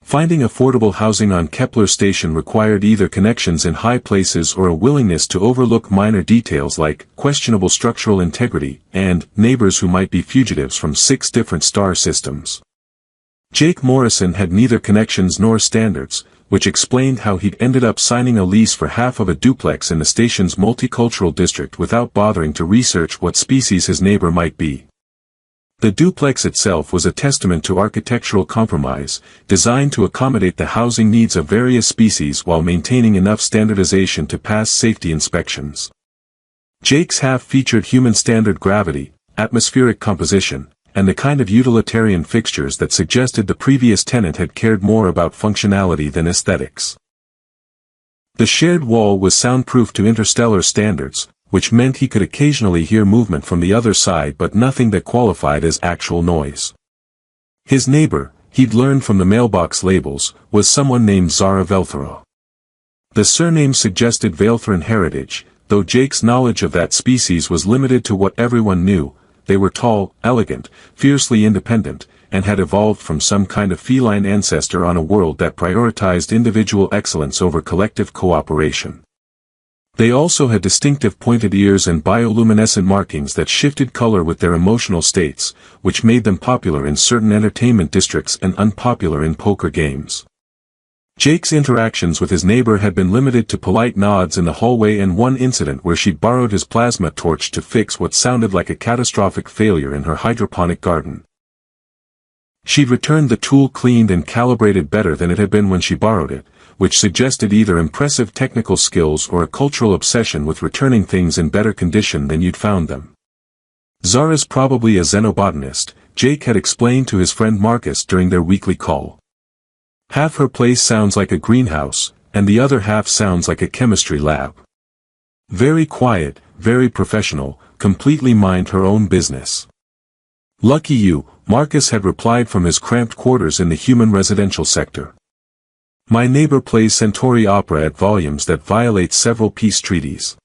Finding affordable housing on Kepler Station required either connections in high places or a willingness to overlook minor details like questionable structural integrity and neighbors who might be fugitives from 6 different star systems. Jake Morrison had neither connections nor standards, which explained how he'd ended up signing a lease for half of a duplex in the station's multicultural district without bothering to research what species his neighbor might be. The duplex itself was a testament to architectural compromise, designed to accommodate the housing needs of various species while maintaining enough standardization to pass safety inspections. Jake's half featured human standard gravity, atmospheric composition, and the kind of utilitarian fixtures that suggested the previous tenant had cared more about functionality than aesthetics. The shared wall was soundproof to interstellar standards, which meant he could occasionally hear movement from the other side but nothing that qualified as actual noise. His neighbor, he'd learned from the mailbox labels, was someone named Zara Velthera. The surname suggested Veltheran heritage, though Jake's knowledge of that species was limited to what everyone knew. They were tall, elegant, fiercely independent, and had evolved from some kind of feline ancestor on a world that prioritized individual excellence over collective cooperation. They also had distinctive pointed ears and bioluminescent markings that shifted color with their emotional states, which made them popular in certain entertainment districts and unpopular in poker games. Jake's interactions with his neighbor had been limited to polite nods in the hallway and one incident where she'd borrowed his plasma torch to fix what sounded like a catastrophic failure in her hydroponic garden. She'd returned the tool cleaned and calibrated better than it had been when she borrowed it, which suggested either impressive technical skills or a cultural obsession with returning things in better condition than you'd found them. Zara's probably a xenobotanist, Jake had explained to his friend Marcus during their weekly call. Half her place sounds like a greenhouse, and the other half sounds like a chemistry lab. Very quiet, very professional, completely mind her own business. Lucky you, Marcus had replied from his cramped quarters in the human residential sector. My neighbor plays Centauri opera at volumes that violate several peace treaties.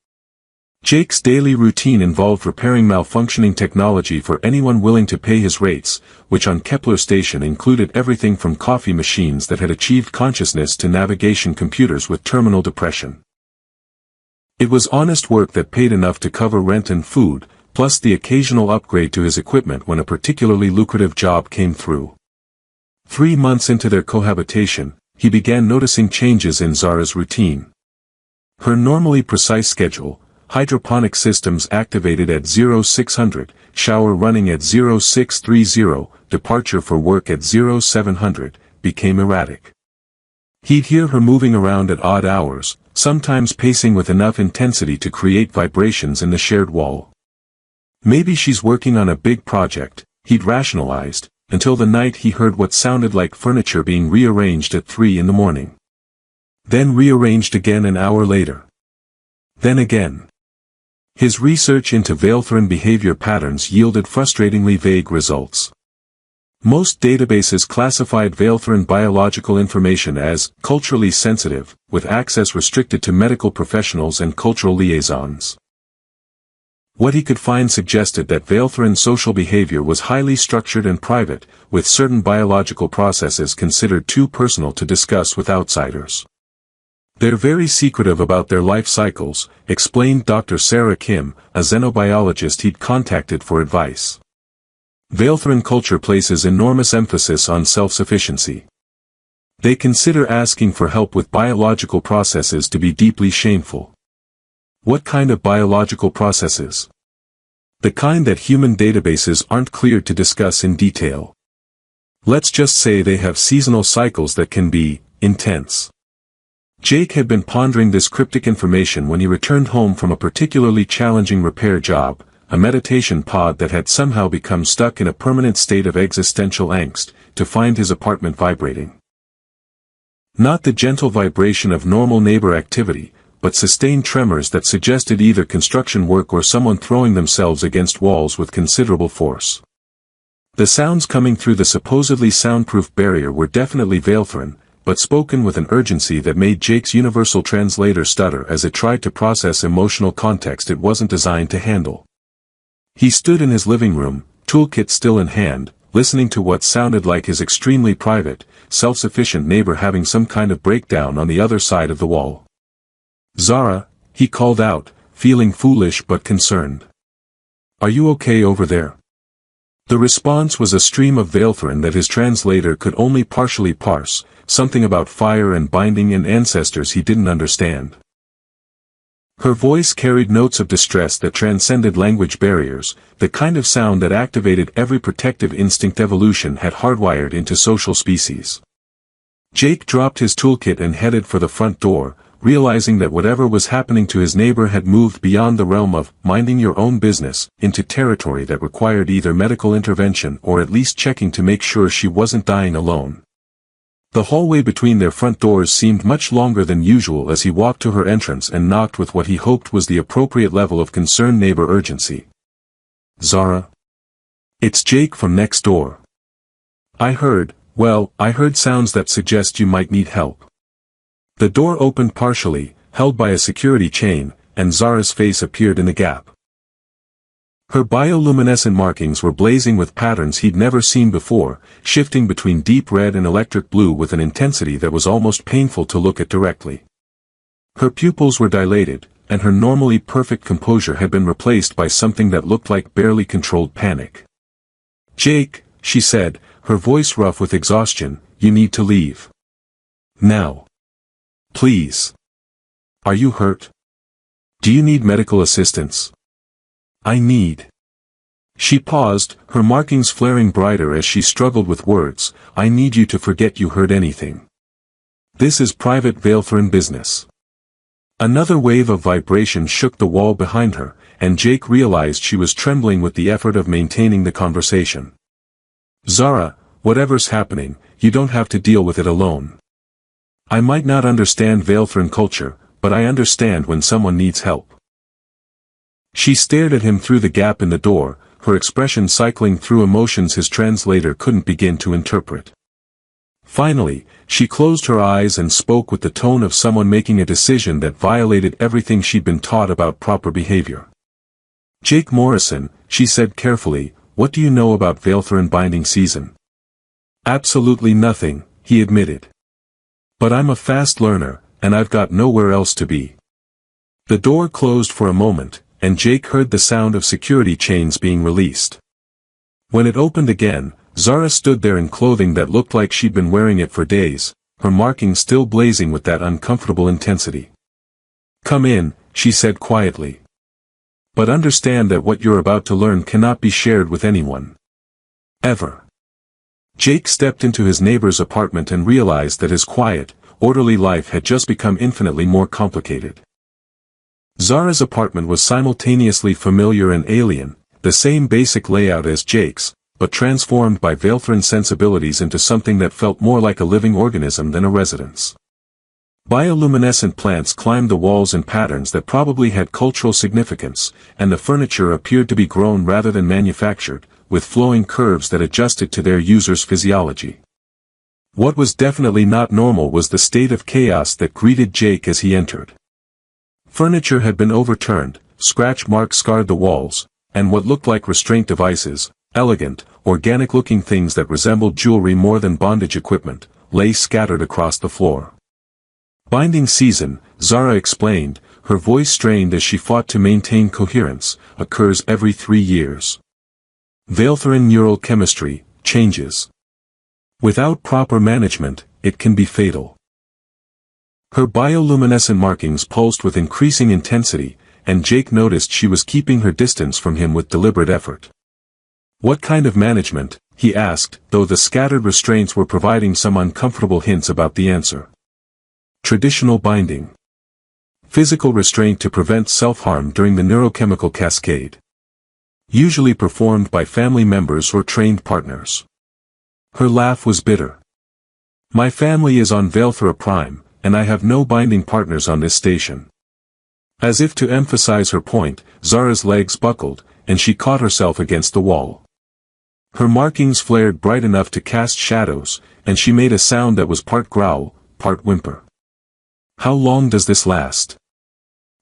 Jake's daily routine involved repairing malfunctioning technology for anyone willing to pay his rates, which on Kepler Station included everything from coffee machines that had achieved consciousness to navigation computers with terminal depression. It was honest work that paid enough to cover rent and food, plus the occasional upgrade to his equipment when a particularly lucrative job came through. 3 months into their cohabitation, he began noticing changes in Zara's routine. Her normally precise schedule, hydroponic systems activated at 0600, shower running at 0630, departure for work at 0700, became erratic. He'd hear her moving around at odd hours, sometimes pacing with enough intensity to create vibrations in the shared wall. Maybe she's working on a big project, he'd rationalized, until the night he heard what sounded like furniture being rearranged at 3 in the morning. Then rearranged again an hour later. Then again. His research into Veltheran behavior patterns yielded frustratingly vague results. Most databases classified Veltheran biological information as culturally sensitive, with access restricted to medical professionals and cultural liaisons. What he could find suggested that Veltheran social behavior was highly structured and private, with certain biological processes considered too personal to discuss with outsiders. They're very secretive about their life cycles, explained Dr. Sarah Kim, a xenobiologist he'd contacted for advice. Veltheran culture places enormous emphasis on self-sufficiency. They consider asking for help with biological processes to be deeply shameful. What kind of biological processes? The kind that human databases aren't cleared to discuss in detail. Let's just say they have seasonal cycles that can be intense. Jake had been pondering this cryptic information when he returned home from a particularly challenging repair job, a meditation pod that had somehow become stuck in a permanent state of existential angst, to find his apartment vibrating. Not the gentle vibration of normal neighbor activity, but sustained tremors that suggested either construction work or someone throwing themselves against walls with considerable force. The sounds coming through the supposedly soundproof barrier were definitely Veltheran, but spoken with an urgency that made Jake's universal translator stutter as it tried to process emotional context it wasn't designed to handle. He stood in his living room, toolkit still in hand, listening to what sounded like his extremely private, self-sufficient neighbor having some kind of breakdown on the other side of the wall. "Zara," he called out, feeling foolish but concerned. "Are you okay over there?" The response was a stream of Veilthrin that his translator could only partially parse, something about fire and binding and ancestors he didn't understand. Her voice carried notes of distress that transcended language barriers, the kind of sound that activated every protective instinct evolution had hardwired into social species. Jake dropped his toolkit and headed for the front door, realizing that whatever was happening to his neighbor had moved beyond the realm of minding your own business, into territory that required either medical intervention or at least checking to make sure she wasn't dying alone. The hallway between their front doors seemed much longer than usual as he walked to her entrance and knocked with what he hoped was the appropriate level of concerned neighbor urgency. "Zara? It's Jake from next door. I heard sounds that suggest you might need help." The door opened partially, held by a security chain, and Zara's face appeared in the gap. Her bioluminescent markings were blazing with patterns he'd never seen before, shifting between deep red and electric blue with an intensity that was almost painful to look at directly. Her pupils were dilated, and her normally perfect composure had been replaced by something that looked like barely controlled panic. "Jake," she said, her voice rough with exhaustion, "you need to leave. Now. Please. Are you hurt? Do you need medical assistance? I need." She paused, her markings flaring brighter as she struggled with words. "I need you to forget you heard anything. This is private Veilthrin business." Another wave of vibration shook the wall behind her, and Jake realized she was trembling with the effort of maintaining the conversation. "Zara, whatever's happening, you don't have to deal with it alone. I might not understand Veilthrin culture, but I understand when someone needs help." She stared at him through the gap in the door, her expression cycling through emotions his translator couldn't begin to interpret. Finally, she closed her eyes and spoke with the tone of someone making a decision that violated everything she'd been taught about proper behavior. "Jake Morrison," she said carefully, "what do you know about Veilthrin binding season?" "Absolutely nothing," he admitted. "But I'm a fast learner, and I've got nowhere else to be." The door closed for a moment, and Jake heard the sound of security chains being released. When it opened again, Zara stood there in clothing that looked like she'd been wearing it for days, her markings still blazing with that uncomfortable intensity. "Come in," she said quietly. "But understand that what you're about to learn cannot be shared with anyone. Ever." Jake stepped into his neighbor's apartment and realized that his quiet, orderly life had just become infinitely more complicated. Zara's apartment was simultaneously familiar and alien, the same basic layout as Jake's, but transformed by Veilthrin sensibilities into something that felt more like a living organism than a residence. Bioluminescent plants climbed the walls in patterns that probably had cultural significance, and the furniture appeared to be grown rather than manufactured, with flowing curves that adjusted to their user's physiology. What was definitely not normal was the state of chaos that greeted Jake as he entered. Furniture had been overturned, scratch marks scarred the walls, and what looked like restraint devices, elegant, organic-looking things that resembled jewelry more than bondage equipment, lay scattered across the floor. "Binding season," Zara explained, her voice strained as she fought to maintain coherence, "occurs every 3 years. Veilthrin neural chemistry changes. Without proper management, it can be fatal." Her bioluminescent markings pulsed with increasing intensity, and Jake noticed she was keeping her distance from him with deliberate effort. "What kind of management?" he asked, though the scattered restraints were providing some uncomfortable hints about the answer. "Traditional binding. Physical restraint to prevent self-harm during the neurochemical cascade. Usually performed by family members or trained partners." Her laugh was bitter. "My family is on Veilthra Prime, and I have no binding partners on this station." As if to emphasize her point, Zara's legs buckled, and she caught herself against the wall. Her markings flared bright enough to cast shadows, and she made a sound that was part growl, part whimper. "How long does this last?"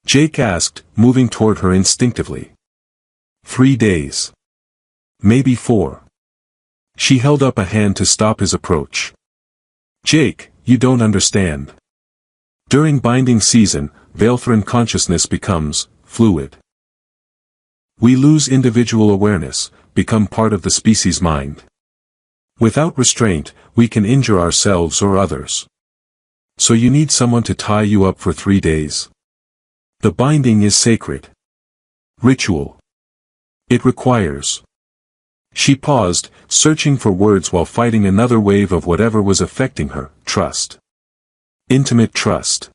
Jake asked, moving toward her instinctively. 3 days. Maybe 4. She held up a hand to stop his approach. Jake, you don't understand. During binding season, Veilthrin consciousness becomes fluid. We lose individual awareness, become part of the species' mind. Without restraint, we can injure ourselves or others. So you need someone to tie you up for 3 days. The binding is sacred. Ritual. It requires. She paused, searching for words while fighting another wave of whatever was affecting her, trust. Intimate trust.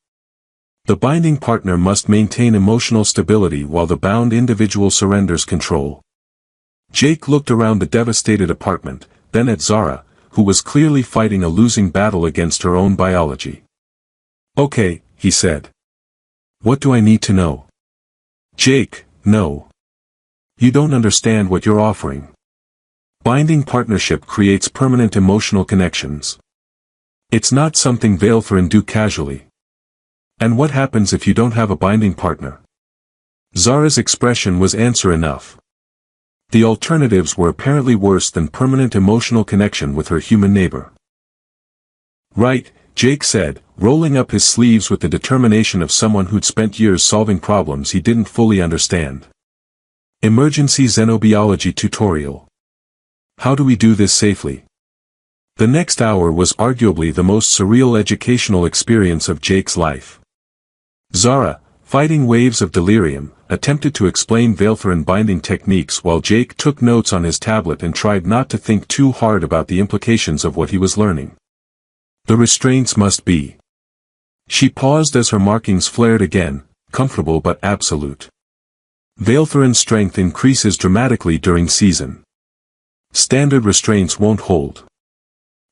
The binding partner must maintain emotional stability while the bound individual surrenders control. Jake looked around the devastated apartment, then at Zara, who was clearly fighting a losing battle against her own biology. Okay, he said. What do I need to know? Jake, no. You don't understand what you're offering. Binding partnership creates permanent emotional connections. It's not something Veilthrin do casually. And what happens if you don't have a binding partner? Zara's expression was answer enough. The alternatives were apparently worse than permanent emotional connection with her human neighbor. Right, Jake said, rolling up his sleeves with the determination of someone who'd spent years solving problems he didn't fully understand. Emergency Xenobiology tutorial. How do we do this safely? The next hour was arguably the most surreal educational experience of Jake's life. Zara, fighting waves of delirium, attempted to explain Veilthrin binding techniques while Jake took notes on his tablet and tried not to think too hard about the implications of what he was learning. The restraints must be. She paused as her markings flared again, comfortable but absolute. Veilthrin's strength increases dramatically during season. Standard restraints won't hold.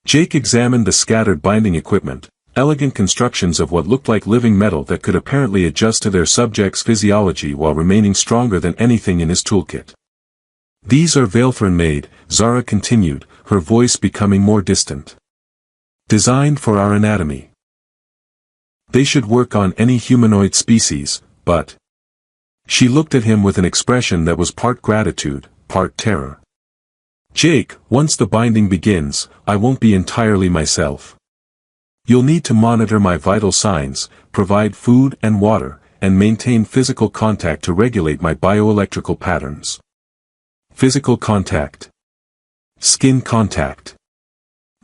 Jake examined the scattered binding equipment, elegant constructions of what looked like living metal that could apparently adjust to their subject's physiology while remaining stronger than anything in his toolkit. These are Veilthrin made, Zara continued, her voice becoming more distant. Designed for our anatomy. They should work on any humanoid species, but... She looked at him with an expression that was part gratitude, part terror. Jake, once the binding begins, I won't be entirely myself. You'll need to monitor my vital signs, provide food and water, and maintain physical contact to regulate my bioelectrical patterns. Physical contact. Skin contact.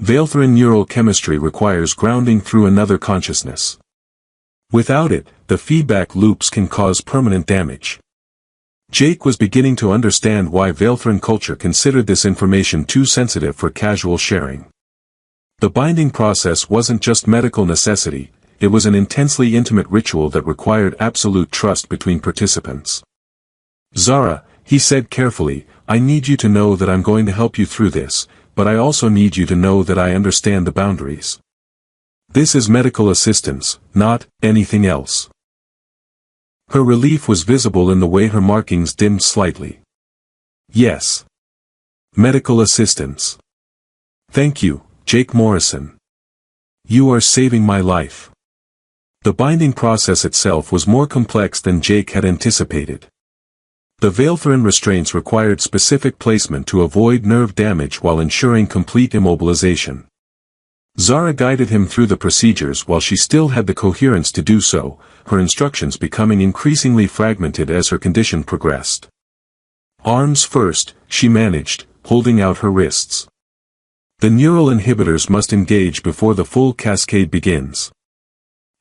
Veilthrin neural chemistry requires grounding through another consciousness. Without it, the feedback loops can cause permanent damage. Jake was beginning to understand why Veilthrin culture considered this information too sensitive for casual sharing. The binding process wasn't just medical necessity, it was an intensely intimate ritual that required absolute trust between participants. Zara, he said carefully, I need you to know that I'm going to help you through this, but I also need you to know that I understand the boundaries. This is medical assistance, not anything else. Her relief was visible in the way her markings dimmed slightly. Yes. Medical assistance. Thank you, Jake Morrison. You are saving my life. The binding process itself was more complex than Jake had anticipated. The Veilthrin restraints required specific placement to avoid nerve damage while ensuring complete immobilization. Zara guided him through the procedures while she still had the coherence to do so, her instructions becoming increasingly fragmented as her condition progressed. Arms first, she managed, holding out her wrists. The neural inhibitors must engage before the full cascade begins.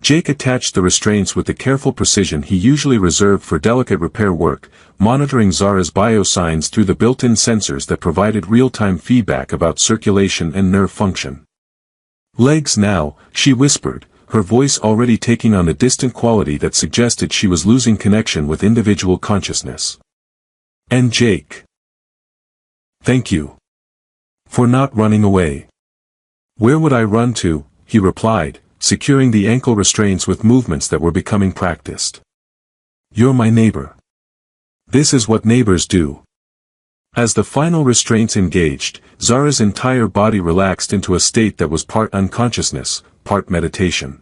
Jake attached the restraints with the careful precision he usually reserved for delicate repair work, monitoring Zara's biosigns through the built-in sensors that provided real-time feedback about circulation and nerve function. Legs now, she whispered, her voice already taking on a distant quality that suggested she was losing connection with individual consciousness. And Jake. Thank you. For not running away. Where would I run to, he replied, securing the ankle restraints with movements that were becoming practiced. You're my neighbor. This is what neighbors do. As the final restraints engaged, Zara's entire body relaxed into a state that was part unconsciousness, part meditation.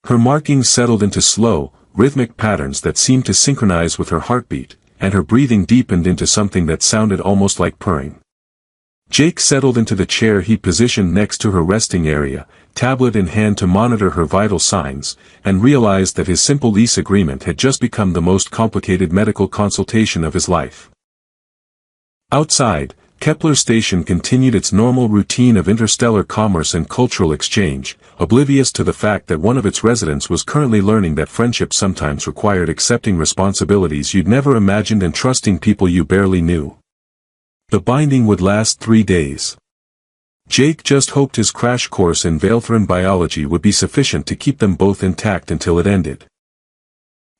Her markings settled into slow, rhythmic patterns that seemed to synchronize with her heartbeat, and her breathing deepened into something that sounded almost like purring. Jake settled into the chair he'd positioned next to her resting area, tablet in hand to monitor her vital signs, and realized that his simple lease agreement had just become the most complicated medical consultation of his life. Outside, Kepler Station continued its normal routine of interstellar commerce and cultural exchange, oblivious to the fact that one of its residents was currently learning that friendship sometimes required accepting responsibilities you'd never imagined and trusting people you barely knew. The binding would last 3 days. Jake just hoped his crash course in Veilthran biology would be sufficient to keep them both intact until it ended.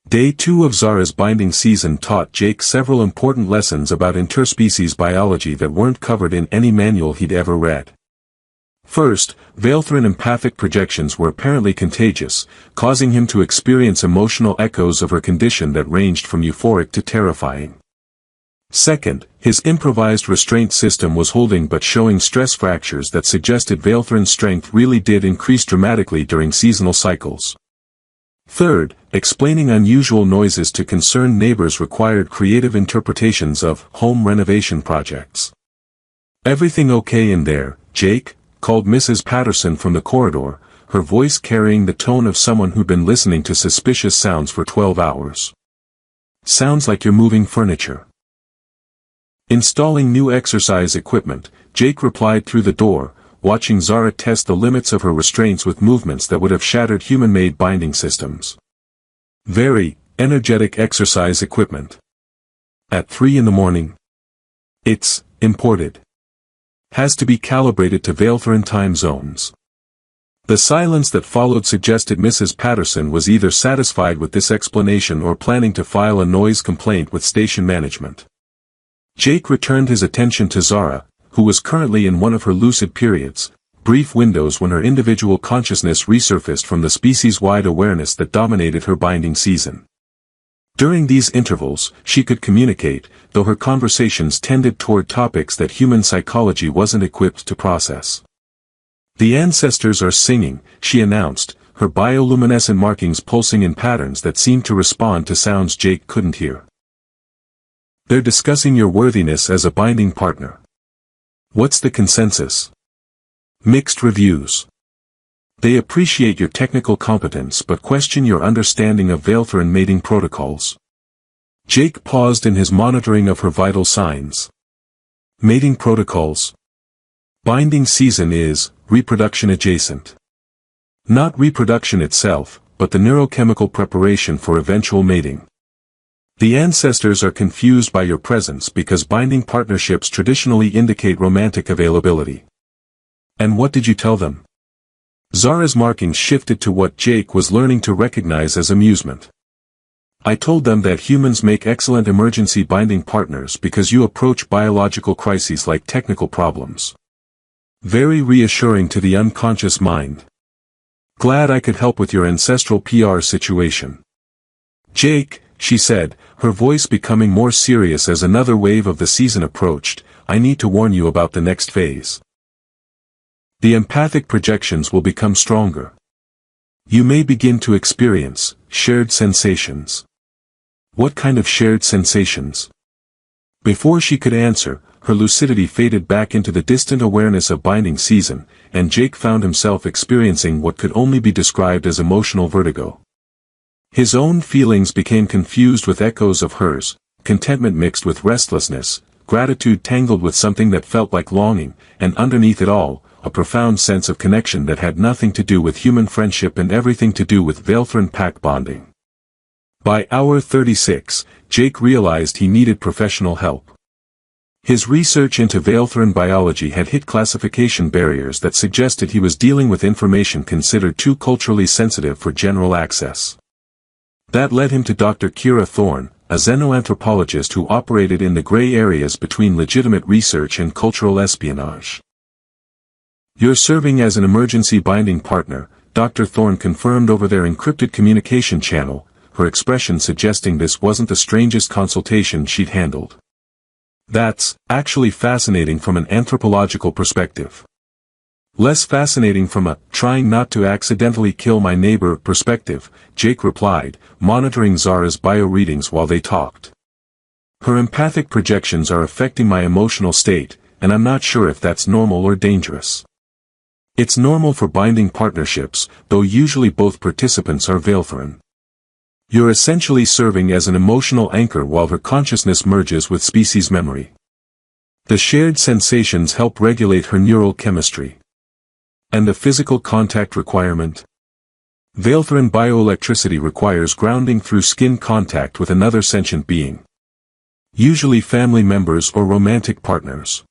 Day 2 of Zara's binding season taught Jake several important lessons about interspecies biology that weren't covered in any manual he'd ever read. First, Veilthran empathic projections were apparently contagious, causing him to experience emotional echoes of her condition that ranged from euphoric to terrifying. Second, his improvised restraint system was holding but showing stress fractures that suggested Veilthran's strength really did increase dramatically during seasonal cycles. Third, explaining unusual noises to concerned neighbors required creative interpretations of home renovation projects. "Everything okay in there, Jake?" called Mrs. Patterson from the corridor, her voice carrying the tone of someone who'd been listening to suspicious sounds for 12 hours. "Sounds like you're moving furniture." Installing new exercise equipment, Jake replied through the door, watching Zara test the limits of her restraints with movements that would have shattered human-made binding systems. "Very energetic exercise equipment. At 3 in the morning. It's imported. Has to be calibrated to Veilthran time zones." The silence that followed suggested Mrs. Patterson was either satisfied with this explanation or planning to file a noise complaint with station management. Jake returned his attention to Zara, who was currently in one of her lucid periods, brief windows when her individual consciousness resurfaced from the species-wide awareness that dominated her binding season. During these intervals, she could communicate, though her conversations tended toward topics that human psychology wasn't equipped to process. "The ancestors are singing," she announced, her bioluminescent markings pulsing in patterns that seemed to respond to sounds Jake couldn't hear. "They're discussing your worthiness as a binding partner. What's the consensus?" "Mixed reviews. They appreciate your technical competence but question your understanding of Veilthran mating protocols." Jake paused in his monitoring of her vital signs. "Mating protocols? Binding season is reproduction adjacent. Not reproduction itself, but the neurochemical preparation for eventual mating. The ancestors are confused by your presence because binding partnerships traditionally indicate romantic availability." "And what did you tell them?" Zara's markings shifted to what Jake was learning to recognize as amusement. "I told them that humans make excellent emergency binding partners because you approach biological crises like technical problems. Very reassuring to the unconscious mind. Glad I could help with your ancestral PR situation." "Jake," she said, her voice becoming more serious as another wave of the season approached, "I need to warn you about the next phase. The empathic projections will become stronger. You may begin to experience shared sensations." "What kind of shared sensations?" Before she could answer, her lucidity faded back into the distant awareness of binding season, and Jake found himself experiencing what could only be described as emotional vertigo. His own feelings became confused with echoes of hers, contentment mixed with restlessness, gratitude tangled with something that felt like longing, and underneath it all, a profound sense of connection that had nothing to do with human friendship and everything to do with Veilthran pack bonding. By hour 36, Jake realized he needed professional help. His research into Veilthran biology had hit classification barriers that suggested he was dealing with information considered too culturally sensitive for general access. That led him to Dr. Kira Thorne, a xenoanthropologist who operated in the gray areas between legitimate research and cultural espionage. "You're serving as an emergency binding partner," Dr. Thorne confirmed over their encrypted communication channel, her expression suggesting this wasn't the strangest consultation she'd handled. "That's actually fascinating from an anthropological perspective. Less fascinating from a trying not to accidentally kill my neighbor perspective," Jake replied, monitoring Zara's bio-readings while they talked. "Her empathic projections are affecting my emotional state, and I'm not sure if that's normal or dangerous. It's normal for binding partnerships, though usually both participants are Veilthrin. You're essentially serving as an emotional anchor while her consciousness merges with species memory. The shared sensations help regulate her neural chemistry. And the physical contact requirement? Veilthrin bioelectricity requires grounding through skin contact with another sentient being. Usually family members or romantic partners.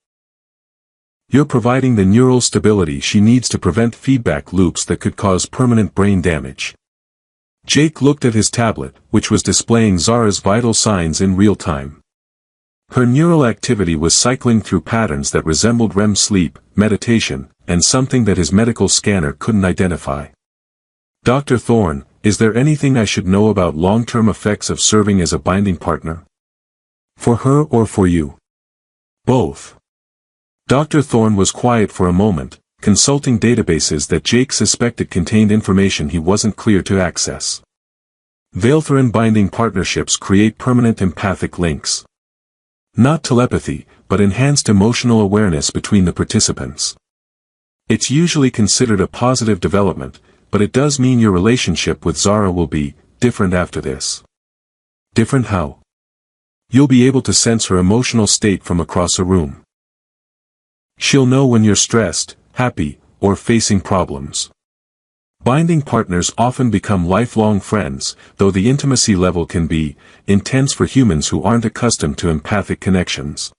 You're providing the neural stability she needs to prevent feedback loops that could cause permanent brain damage. Jake looked at his tablet, which was displaying Zara's vital signs in real time. Her neural activity was cycling through patterns that resembled REM sleep, meditation, and something that his medical scanner couldn't identify. Dr. Thorne, is there anything I should know about long-term effects of serving as a binding partner? For her or for you? Both. Dr. Thorne was quiet for a moment, consulting databases that Jake suspected contained information he wasn't clear to access. Veilthrin binding partnerships create permanent empathic links. Not telepathy, but enhanced emotional awareness between the participants. It's usually considered a positive development, but it does mean your relationship with Zara will be different after this. Different how? You'll be able to sense her emotional state from across a room. She'll know when you're stressed, happy, or facing problems. Binding partners often become lifelong friends, though the intimacy level can be intense for humans who aren't accustomed to empathic connections.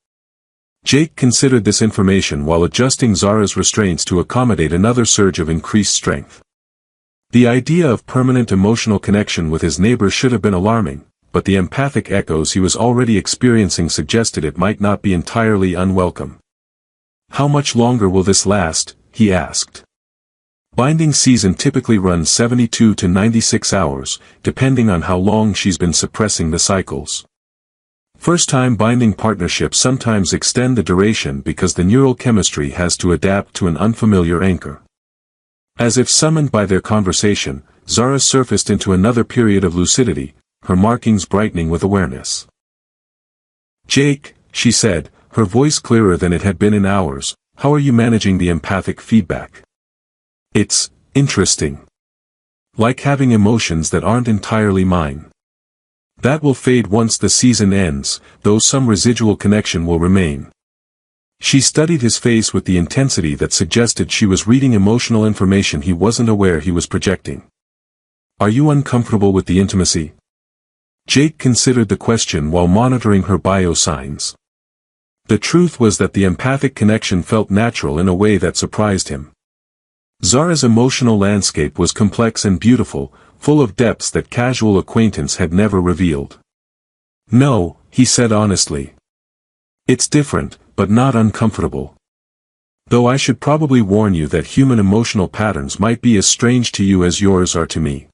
Jake considered this information while adjusting Zara's restraints to accommodate another surge of increased strength. The idea of permanent emotional connection with his neighbor should have been alarming, but the empathic echoes he was already experiencing suggested it might not be entirely unwelcome. How much longer will this last? He asked. Binding season typically runs 72 to 96 hours, depending on how long she's been suppressing the cycles. First-time binding partnerships sometimes extend the duration because the neural chemistry has to adapt to an unfamiliar anchor. As if summoned by their conversation, Zara surfaced into another period of lucidity, her markings brightening with awareness. Jake, she said, her voice clearer than it had been in hours, how are you managing the empathic feedback? It's interesting. Like having emotions that aren't entirely mine. That will fade once the season ends, though some residual connection will remain. She studied his face with the intensity that suggested she was reading emotional information he wasn't aware he was projecting. Are you uncomfortable with the intimacy? Jake considered the question while monitoring her biosigns. The truth was that the empathic connection felt natural in a way that surprised him. Zara's emotional landscape was complex and beautiful, full of depths that casual acquaintance had never revealed. No, he said honestly. It's different, but not uncomfortable. Though I should probably warn you that human emotional patterns might be as strange to you as yours are to me.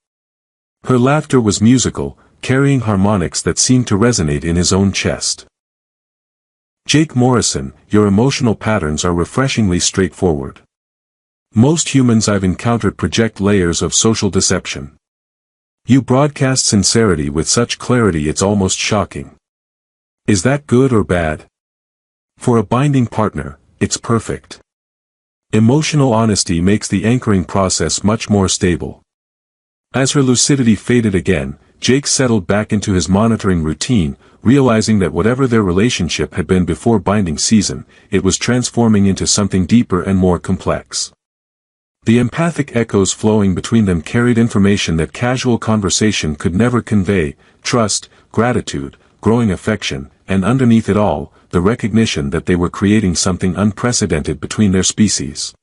Her laughter was musical, carrying harmonics that seemed to resonate in his own chest. Jake Morrison, your emotional patterns are refreshingly straightforward. Most humans I've encountered project layers of social deception. You broadcast sincerity with such clarity it's almost shocking. Is that good or bad? For a binding partner, it's perfect. Emotional honesty makes the anchoring process much more stable. As her lucidity faded again, Jake settled back into his monitoring routine, realizing that whatever their relationship had been before binding season, it was transforming into something deeper and more complex. The empathic echoes flowing between them carried information that casual conversation could never convey: trust, gratitude, growing affection, and underneath it all, the recognition that they were creating something unprecedented between their species.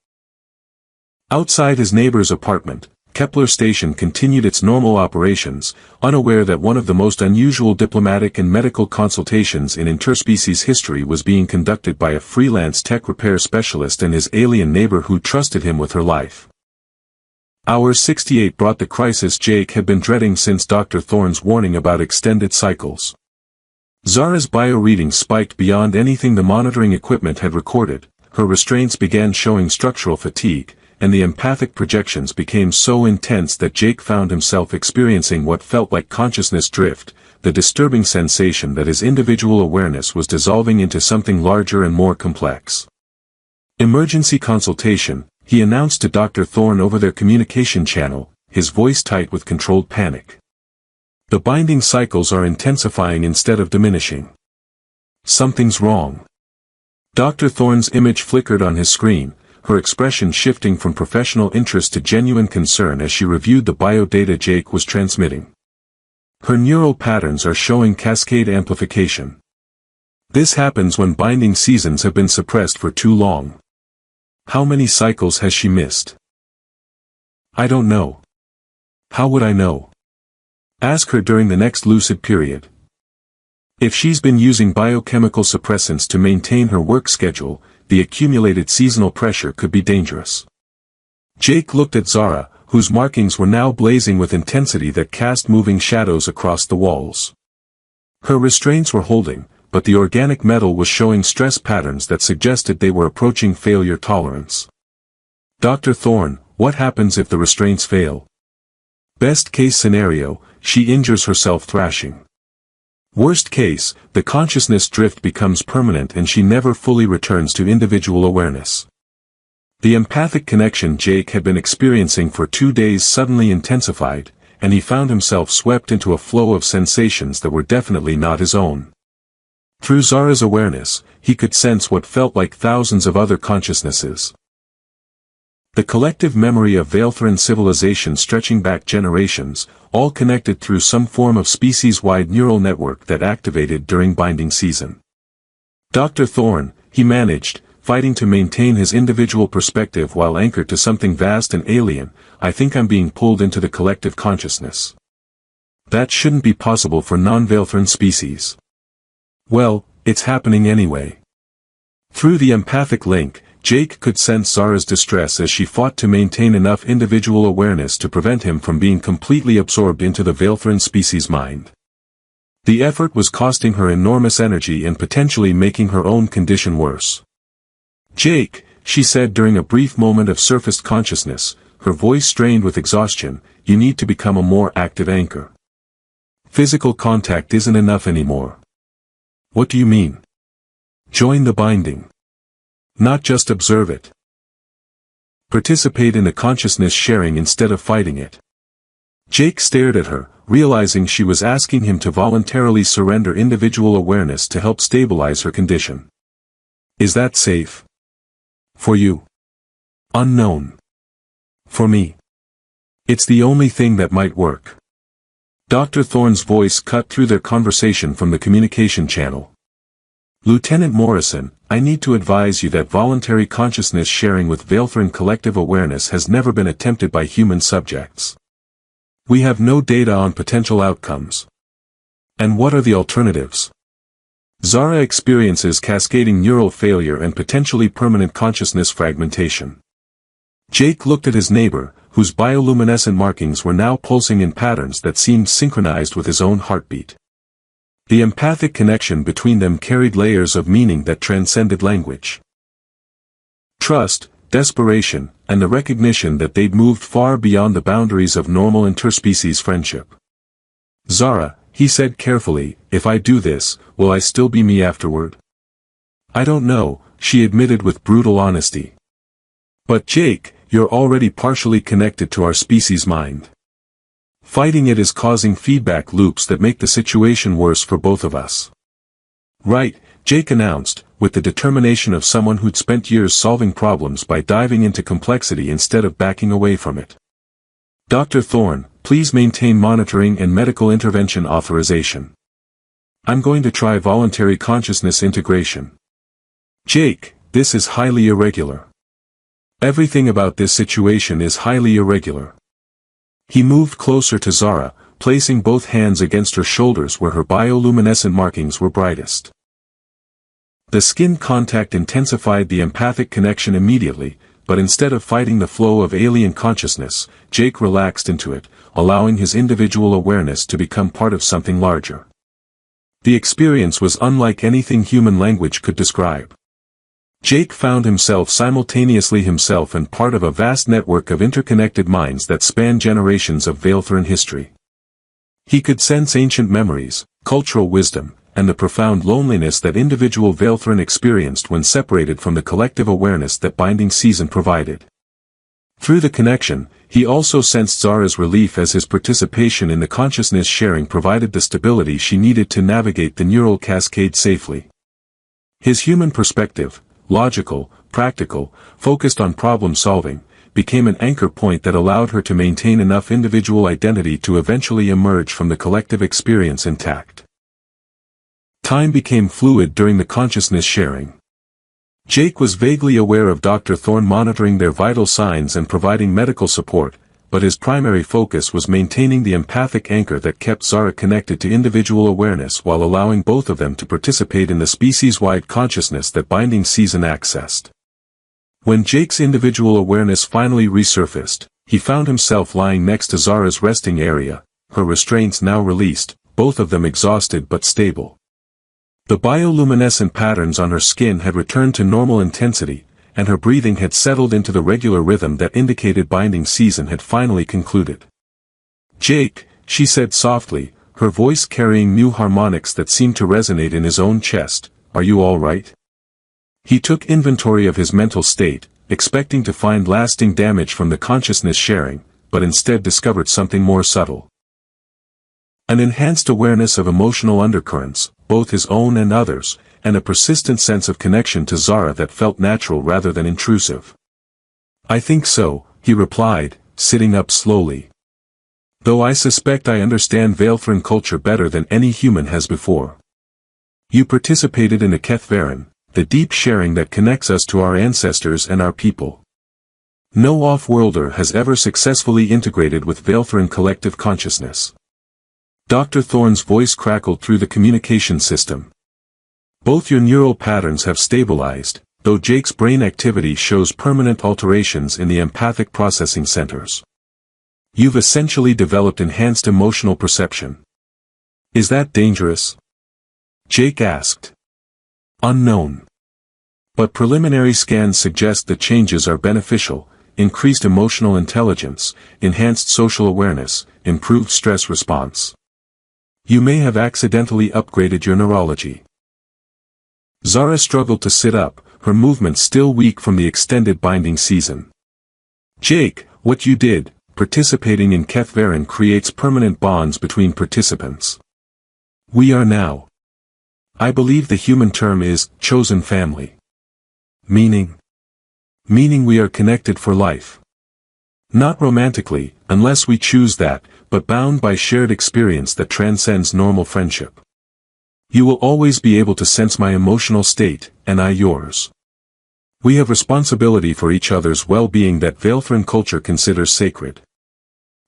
Outside his neighbor's apartment, Kepler Station continued its normal operations, unaware that one of the most unusual diplomatic and medical consultations in interspecies history was being conducted by a freelance tech repair specialist and his alien neighbor who trusted him with her life. Hour 68 brought the crisis Jake had been dreading since Dr. Thorne's warning about extended cycles. Zara's bio-readings spiked beyond anything the monitoring equipment had recorded, her restraints began showing structural fatigue, and the empathic projections became so intense that Jake found himself experiencing what felt like consciousness drift, the disturbing sensation that his individual awareness was dissolving into something larger and more complex. Emergency consultation, he announced to Dr. Thorne over their communication channel, his voice tight with controlled panic. The binding cycles are intensifying instead of diminishing. Something's wrong. Dr. Thorne's image flickered on his screen, her expression shifting from professional interest to genuine concern as she reviewed the biodata Jake was transmitting. Her neural patterns are showing cascade amplification. This happens when binding seasons have been suppressed for too long. How many cycles has she missed? I don't know. How would I know? Ask her during the next lucid period. If she's been using biochemical suppressants to maintain her work schedule, the accumulated seasonal pressure could be dangerous. Jake looked at Zara, whose markings were now blazing with intensity that cast moving shadows across the walls. Her restraints were holding, but the organic metal was showing stress patterns that suggested they were approaching failure tolerance. Dr. Thorne, what happens if the restraints fail? Best case scenario, she injures herself thrashing. Worst case, the consciousness drift becomes permanent and she never fully returns to individual awareness. The empathic connection Jake had been experiencing for 2 days suddenly intensified, and he found himself swept into a flow of sensations that were definitely not his own. Through Zara's awareness, he could sense what felt like thousands of other consciousnesses. The collective memory of Veilthran civilization stretching back generations, all connected through some form of species-wide neural network that activated during binding season. Dr. Thorne, he managed, fighting to maintain his individual perspective while anchored to something vast and alien. I think I'm being pulled into the collective consciousness. That shouldn't be possible for non-Veilthran species. Well, it's happening anyway. Through the empathic link, Jake could sense Zara's distress as she fought to maintain enough individual awareness to prevent him from being completely absorbed into the Veilthran species' mind. The effort was costing her enormous energy and potentially making her own condition worse. Jake, she said during a brief moment of surfaced consciousness, her voice strained with exhaustion, you need to become a more active anchor. Physical contact isn't enough anymore. What do you mean? Join the binding. Not just observe it. Participate in the consciousness sharing instead of fighting it. Jake stared at her, realizing she was asking him to voluntarily surrender individual awareness to help stabilize her condition. Is that safe? For you? Unknown. For me? It's the only thing that might work. Dr. Thorne's voice cut through their conversation from the communication channel. Lieutenant Morrison, I need to advise you that voluntary consciousness sharing with Veilthran collective awareness has never been attempted by human subjects. We have no data on potential outcomes. And what are the alternatives? Zara experiences cascading neural failure and potentially permanent consciousness fragmentation. Jake looked at his neighbor, whose bioluminescent markings were now pulsing in patterns that seemed synchronized with his own heartbeat. The empathic connection between them carried layers of meaning that transcended language. Trust, desperation, and the recognition that they'd moved far beyond the boundaries of normal interspecies friendship. Zara, he said carefully, if I do this, will I still be me afterward? I don't know, she admitted with brutal honesty. But Jake, you're already partially connected to our species' mind. Fighting it is causing feedback loops that make the situation worse for both of us. Right, Jake announced, with the determination of someone who'd spent years solving problems by diving into complexity instead of backing away from it. Dr. Thorne, please maintain monitoring and medical intervention authorization. I'm going to try voluntary consciousness integration. Jake, this is highly irregular. Everything about this situation is highly irregular. He moved closer to Zara, placing both hands against her shoulders where her bioluminescent markings were brightest. The skin contact intensified the empathic connection immediately, but instead of fighting the flow of alien consciousness, Jake relaxed into it, allowing his individual awareness to become part of something larger. The experience was unlike anything human language could describe. Jake found himself simultaneously himself and part of a vast network of interconnected minds that span generations of Valetheran history. He could sense ancient memories, cultural wisdom, and the profound loneliness that individual Valetheran experienced when separated from the collective awareness that Binding Season provided. Through the connection, he also sensed Zara's relief as his participation in the consciousness sharing provided the stability she needed to navigate the neural cascade safely. His human perspective, logical, practical, focused on problem solving, became an anchor point that allowed her to maintain enough individual identity to eventually emerge from the collective experience intact. Time became fluid during the consciousness sharing. Jake was vaguely aware of Dr. Thorne monitoring their vital signs and providing medical support, but his primary focus was maintaining the empathic anchor that kept Zara connected to individual awareness while allowing both of them to participate in the species-wide consciousness that Binding Season accessed. When Jake's individual awareness finally resurfaced, he found himself lying next to Zara's resting area, her restraints now released, both of them exhausted but stable. The bioluminescent patterns on her skin had returned to normal intensity, and her breathing had settled into the regular rhythm that indicated Binding Season had finally concluded. "Jake," she said softly, her voice carrying new harmonics that seemed to resonate in his own chest, "are you all right?" He took inventory of his mental state, expecting to find lasting damage from the consciousness sharing, but instead discovered something more subtle. An enhanced awareness of emotional undercurrents, both his own and others, and a persistent sense of connection to Zara that felt natural rather than intrusive. "I think so," he replied, sitting up slowly. "Though I suspect I understand Valetheran culture better than any human has before. You participated in the Kethvaran, the deep sharing that connects us to our ancestors and our people. No off-worlder has ever successfully integrated with Valetheran collective consciousness." Dr. Thorne's voice crackled through the communication system. "Both your neural patterns have stabilized, though Jake's brain activity shows permanent alterations in the empathic processing centers. You've essentially developed enhanced emotional perception. Is that dangerous?" Jake asked. "Unknown. But preliminary scans suggest the changes are beneficial: increased emotional intelligence, enhanced social awareness, improved stress response. You may have accidentally upgraded your neurology." Zara struggled to sit up, her movements still weak from the extended Binding Season. "Jake, what you did, participating in Kethvaran creates permanent bonds between participants. We are now. I believe the human term is, chosen family. Meaning we are connected for life. Not romantically, unless we choose that, but bound by shared experience that transcends normal friendship. You will always be able to sense my emotional state, and I yours. We have responsibility for each other's well-being that Valetheran culture considers sacred."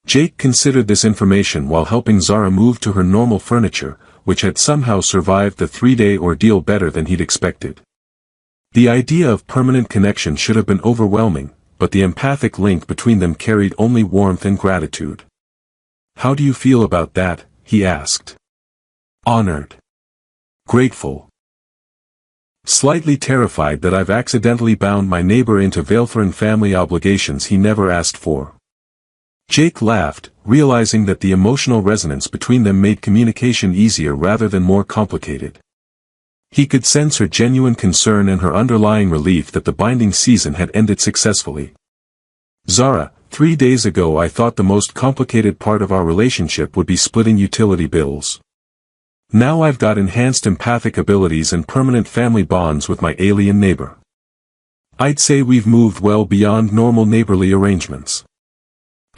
Jake considered this information while helping Zara move to her normal furniture, which had somehow survived the 3-day ordeal better than he'd expected. The idea of permanent connection should have been overwhelming, but the empathic link between them carried only warmth and gratitude. "How do you feel about that?" he asked. "Honored. Grateful. Slightly terrified that I've accidentally bound my neighbor into Valetheran family obligations he never asked for." Jake laughed, realizing that the emotional resonance between them made communication easier rather than more complicated. He could sense her genuine concern and her underlying relief that the Binding Season had ended successfully. "Zara, 3 days ago I thought the most complicated part of our relationship would be splitting utility bills. Now I've got enhanced empathic abilities and permanent family bonds with my alien neighbor. I'd say we've moved well beyond normal neighborly arrangements.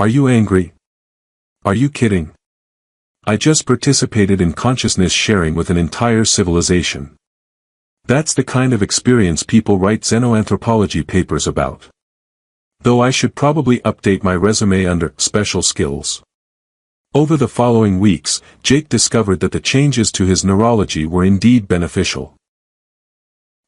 Are you angry? Are you kidding? I just participated in consciousness sharing with an entire civilization. That's the kind of experience people write xenoanthropology papers about. Though I should probably update my resume under special skills." Over the following weeks, Jake discovered that the changes to his neurology were indeed beneficial.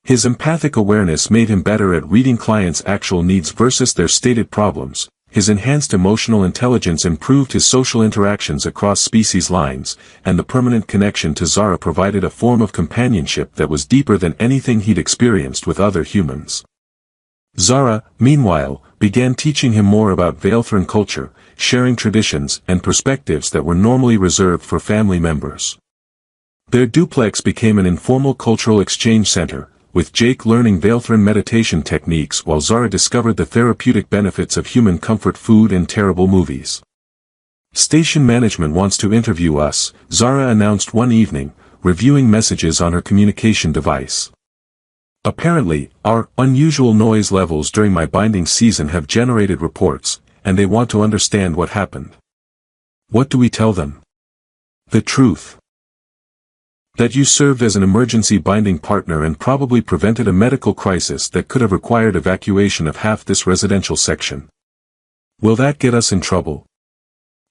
His empathic awareness made him better at reading clients' actual needs versus their stated problems, His enhanced emotional intelligence improved his social interactions across species lines, and the permanent connection to Zara provided a form of companionship that was deeper than anything he'd experienced with other humans. Zara, meanwhile, began teaching him more about Veilthran culture, sharing traditions and perspectives that were normally reserved for family members. Their duplex became an informal cultural exchange center, with Jake learning Veilthran meditation techniques while Zara discovered the therapeutic benefits of human comfort food and terrible movies. "Station management wants to interview us," Zara announced one evening, reviewing messages on her communication device. "Apparently, our unusual noise levels during my binding season have generated reports, and they want to understand what happened." "What do we tell them?" "The truth. That you served as an emergency binding partner and probably prevented a medical crisis that could have required evacuation of half this residential section." "Will that get us in trouble?"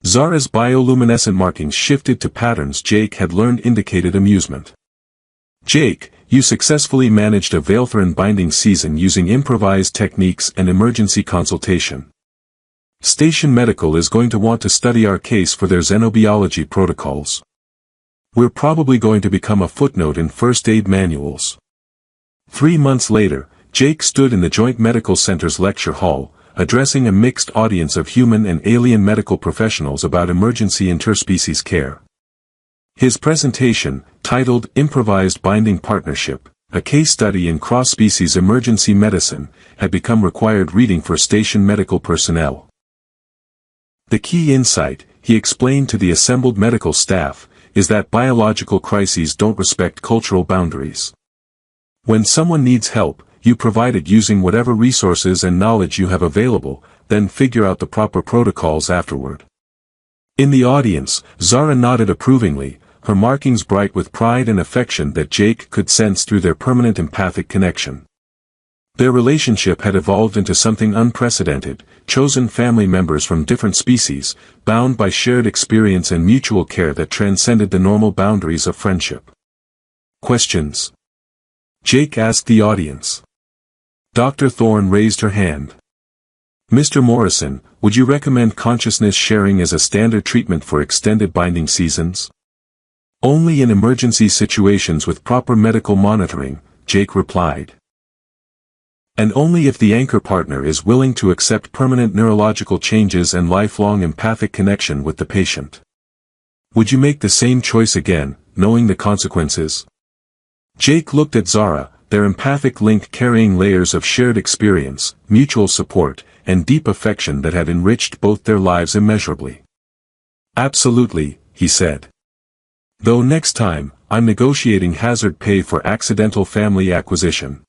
Zara's bioluminescent markings shifted to patterns Jake had learned indicated amusement. "Jake, you successfully managed a Veilthran binding season using improvised techniques and emergency consultation. Station Medical is going to want to study our case for their xenobiology protocols. We're probably going to become a footnote in first aid manuals." 3 months later, Jake stood in the Joint Medical Center's lecture hall, addressing a mixed audience of human and alien medical professionals about emergency interspecies care. His presentation, titled Improvised Binding Partnership, a case study in cross-species emergency medicine, had become required reading for station medical personnel. The key insight, he explained to the assembled medical staff, is that biological crises don't respect cultural boundaries. When someone needs help, you provide it using whatever resources and knowledge you have available, then figure out the proper protocols afterward. In the audience, Zara nodded approvingly, her markings bright with pride and affection that Jake could sense through their permanent empathic connection. Their relationship had evolved into something unprecedented, chosen family members from different species, bound by shared experience and mutual care that transcended the normal boundaries of friendship. "Questions?" Jake asked the audience. Dr. Thorne raised her hand. "Mr. Morrison, would you recommend consciousness sharing as a standard treatment for extended binding seasons?" "Only in emergency situations with proper medical monitoring," Jake replied. "And only if the anchor partner is willing to accept permanent neurological changes and lifelong empathic connection with the patient." "Would you make the same choice again, knowing the consequences?" Jake looked at Zara, their empathic link carrying layers of shared experience, mutual support, and deep affection that had enriched both their lives immeasurably. "Absolutely," he said. "Though next time, I'm negotiating hazard pay for accidental family acquisition."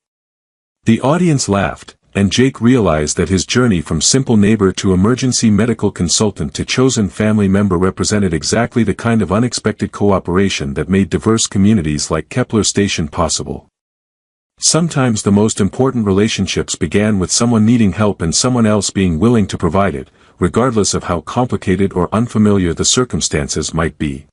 The audience laughed, and Jake realized that his journey from simple neighbor to emergency medical consultant to chosen family member represented exactly the kind of unexpected cooperation that made diverse communities like Kepler Station possible. Sometimes the most important relationships began with someone needing help and someone else being willing to provide it, regardless of how complicated or unfamiliar the circumstances might be.